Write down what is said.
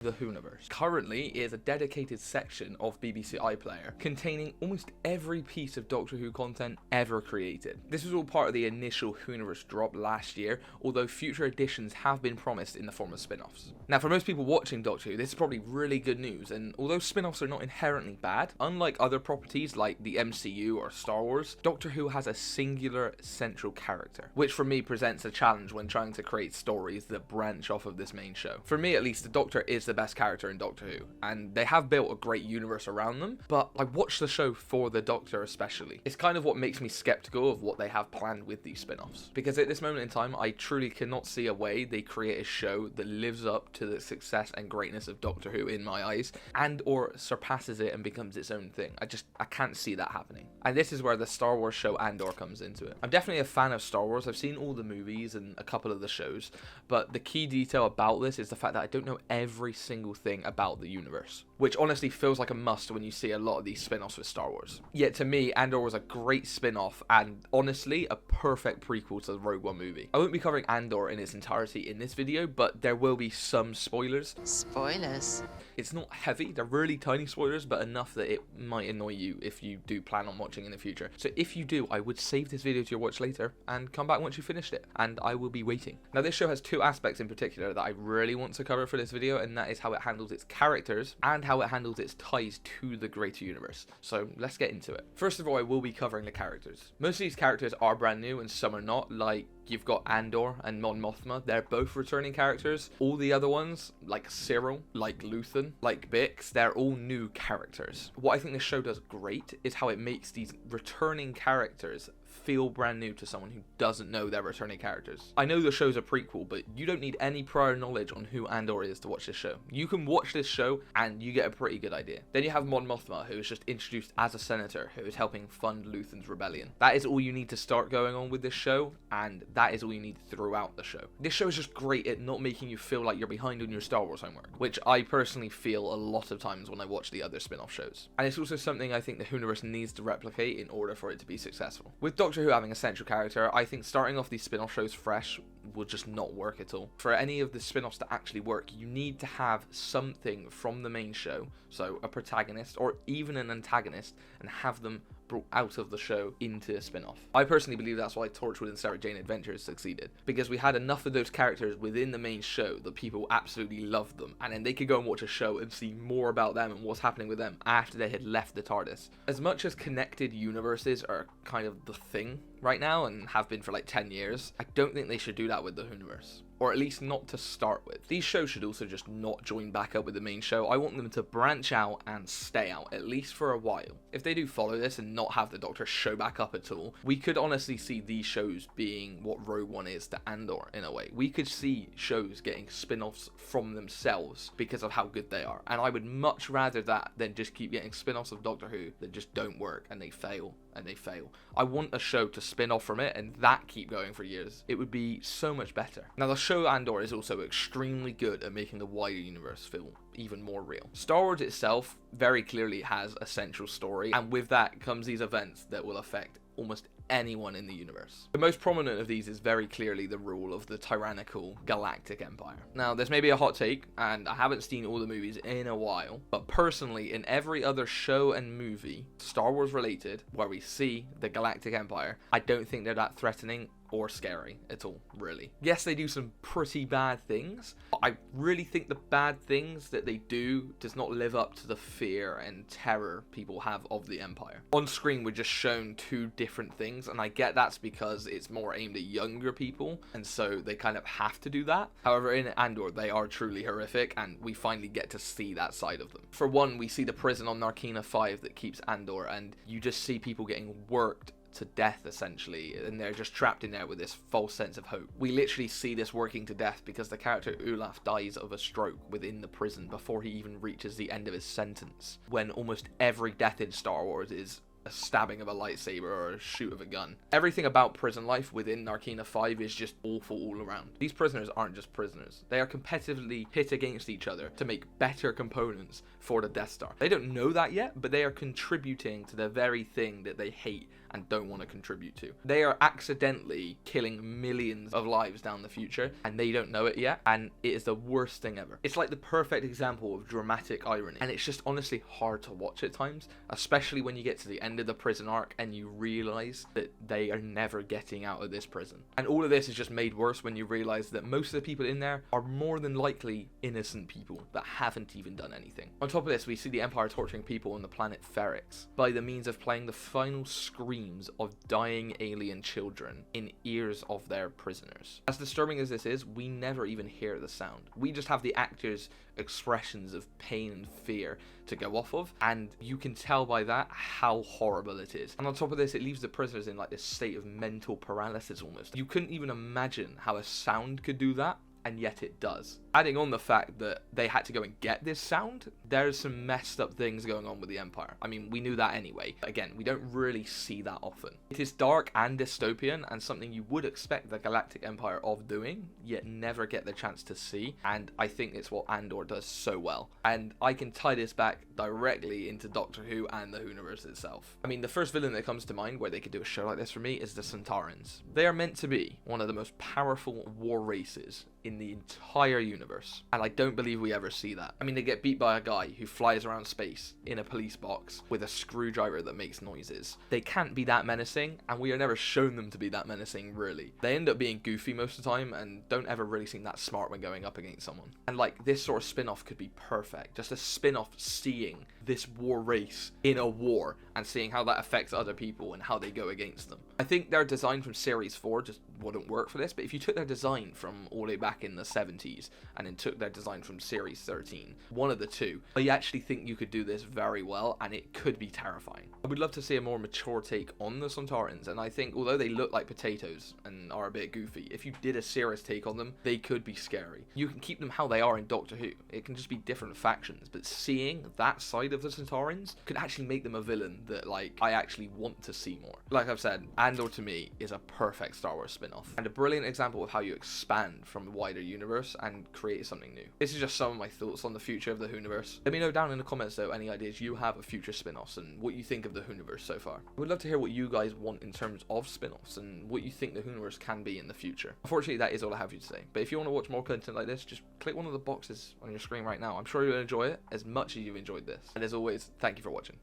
The Whoniverse currently is a dedicated section of BBC iPlayer containing almost every piece of Doctor Who content ever created. This was all part of the initial Whoniverse drop last year, although future editions have been promised in the form of spin-offs. Now, for most people watching Doctor Who, this is probably really good news, and although spin-offs are not inherently bad, unlike other properties like the MCU or Star Wars, Doctor Who has a singular central character, which for me presents a challenge when trying to create stories that branch off of this main show. For me at least, the Doctor is the best character in Doctor Who, and they have built a great universe around them, but I watch the show for the Doctor especially. It's kind of what makes me skeptical of what they have planned with these spin-offs, because at this moment in time I truly cannot see a way they create a show that lives up to the success and greatness of Doctor Who in my eyes, and or surpasses it and becomes its own thing. I can't see that happening. And this is where the Star Wars show Andor comes into it. I'm definitely a fan of Star Wars. I've seen all the movies and a couple of the shows, but the key detail about this is the fact that I don't know every single thing about the universe, which honestly feels like a must when you see a lot of these spin-offs with Star Wars. Yet to me, Andor was a great spin-off and honestly a perfect prequel to the Rogue One movie. I won't be covering Andor in its entirety in this video, but there will be some spoilers. Spoilers? It's not heavy, they're really tiny spoilers, but enough that it might annoy you if you do plan on watching in the future. So if you do, I would save this video to your watch later and come back once you finished it, and I will be waiting. Now, this show has two aspects in particular that I really want to cover for this video, and that is how it handles its characters and how it handles its ties to the greater universe. So let's get into it. First of all, I will be covering the characters. Most of these characters are brand new and some are not, like you've got Andor and Mon Mothma. They're both returning characters. All the other ones, like Cyril, like Luthen, like Bix, they're all new characters. What I think this show does great is how it makes these returning characters feel brand new to someone who doesn't know they're returning characters. I know the show's a prequel, but you don't need any prior knowledge on who Andor is to watch this show. You can watch this show and you get a pretty good idea. Then you have Mon Mothma, who is just introduced as a senator who is helping fund Luthen's rebellion. That is all you need to start going on with this show, and that is all you need throughout the show. This show is just great at not making you feel like you're behind on your Star Wars homework, which I personally feel a lot of times when I watch the other spin-off shows. And it's also something I think the Whoniverse needs to replicate in order for it to be successful. With Doctor Who having a central character, I think starting off these spin-off shows fresh will just not work at all. For any of the spin-offs to actually work, you need to have something from the main show, so a protagonist or even an antagonist, and have them brought out of the show into a spin-off. I personally believe that's why Torchwood and Sarah Jane Adventures succeeded, because we had enough of those characters within the main show that people absolutely loved them, and then they could go and watch a show and see more about them and what's happening with them after they had left the TARDIS. As much as connected universes are kind of the thing right now and have been for like 10 years, I don't think they should do that with the Whoniverse. Or at least not to start with. These shows should also just not join back up with the main show. I want them to branch out and stay out, at least for a while. If they do follow this and not have the Doctor show back up at all, we could honestly see these shows being what Rogue One is to Andor in a way. We could see shows getting spin-offs from themselves because of how good they are. And I would much rather that than just keep getting spin-offs of Doctor Who that just don't work and they fail and they fail. I want a show to spin off from it and that keep going for years. It would be so much better. Now, the show Andor is also extremely good at making the wider universe feel even more real. Star Wars itself very clearly has a central story, and with that comes these events that will affect almost anyone in the universe. The most prominent of these is very clearly the rule of the tyrannical galactic empire. Now, this may be a hot take, and I haven't seen all the movies in a while, but personally, in every other show and movie, Star Wars related, where we see the galactic empire, I don't think they're that threatening or scary at all, really. Yes, they do some pretty bad things, but I really think the bad things that they do does not live up to the fear and terror people have of the Empire. On screen, we're just shown two different things, and I get that's because it's more aimed at younger people, and so they kind of have to do that. However, in Andor, they are truly horrific, and we finally get to see that side of them. For one, we see the prison on Narkina 5 that keeps Andor, and you just see people getting worked to death essentially, and they're just trapped in there with this false sense of hope. We literally see this working to death because the character Olaf dies of a stroke within the prison before he even reaches the end of his sentence, when almost every death in Star Wars is a stabbing of a lightsaber or a shoot of a gun. Everything about prison life within Narkina 5 is just awful all around. These prisoners aren't just prisoners. They are competitively pit against each other to make better components for the Death Star. They don't know that yet, but they are contributing to the very thing that they hate and don't want to contribute to. They are accidentally killing millions of lives down the future, and they don't know it yet, and it is the worst thing ever. It's like the perfect example of dramatic irony, and it's just honestly hard to watch at times, especially when you get to the end of the prison arc and you realize that they are never getting out of this prison. And all of this is just made worse when you realize that most of the people in there are more than likely innocent people that haven't even done anything. On top of this, we see the Empire torturing people on the planet Ferrix by the means of playing the final screams of dying alien children in ears of their prisoners. As disturbing as this is, we never even hear the sound. We just have the actors' expressions of pain and fear to go off of, and you can tell by that how horrible it is. And on top of this, it leaves the prisoners in like this state of mental paralysis almost. You couldn't even imagine how a sound could do that, and yet it does. Adding on the fact that they had to go and get this sound, there's some messed up things going on with the Empire. I mean, we knew that anyway. Again, we don't really see that often. It is dark and dystopian, and something you would expect the Galactic Empire of doing, yet never get the chance to see, and I think it's what Andor does so well. And I can tie this back directly into Doctor Who and the Whoniverse itself. I mean, the first villain that comes to mind where they could do a show like this for me is the Centaurans. They are meant to be one of the most powerful war races in the entire universe, and I don't believe we ever see that. I mean, they get beat by a guy who flies around space in a police box with a screwdriver that makes noises. They can't be that menacing, and we are never shown them to be that menacing, really. They end up being goofy most of the time and don't ever really seem that smart when going up against someone. And like, this sort of spin-off could be perfect. Just a spin-off seeing this war race in a war and seeing how that affects other people and how they go against them. I think their design from Series 4 just wouldn't work for this, but if you took their design from all the way back in the 70s and then took their design from Series 13, one of the two, I actually think you could do this very well, and it could be terrifying. I would love to see a more mature take on the Centaurans, and I think although they look like potatoes and are a bit goofy, if you did a serious take on them, they could be scary. You can keep them how they are in Doctor Who. It can just be different factions, but seeing that side of the Centaurans could actually make them a villain that, like, I actually want to see more. Like I've said, Andor to me is a perfect Star Wars spin-off, and a brilliant example of how you expand from the wider universe and create something new. This is just some of my thoughts on the future of the Whoniverse. Let me know down in the comments though any ideas you have of future spin-offs and what you think of the Whoniverse so far. I would love to hear what you guys want in terms of spin-offs and what you think the Whoniverse can be in the future. Unfortunately, that is all I have for you today, but if you want to watch more content like this, just click one of the boxes on your screen right now. I'm sure you'll enjoy it as much as you've enjoyed this. And as always, thank you for watching.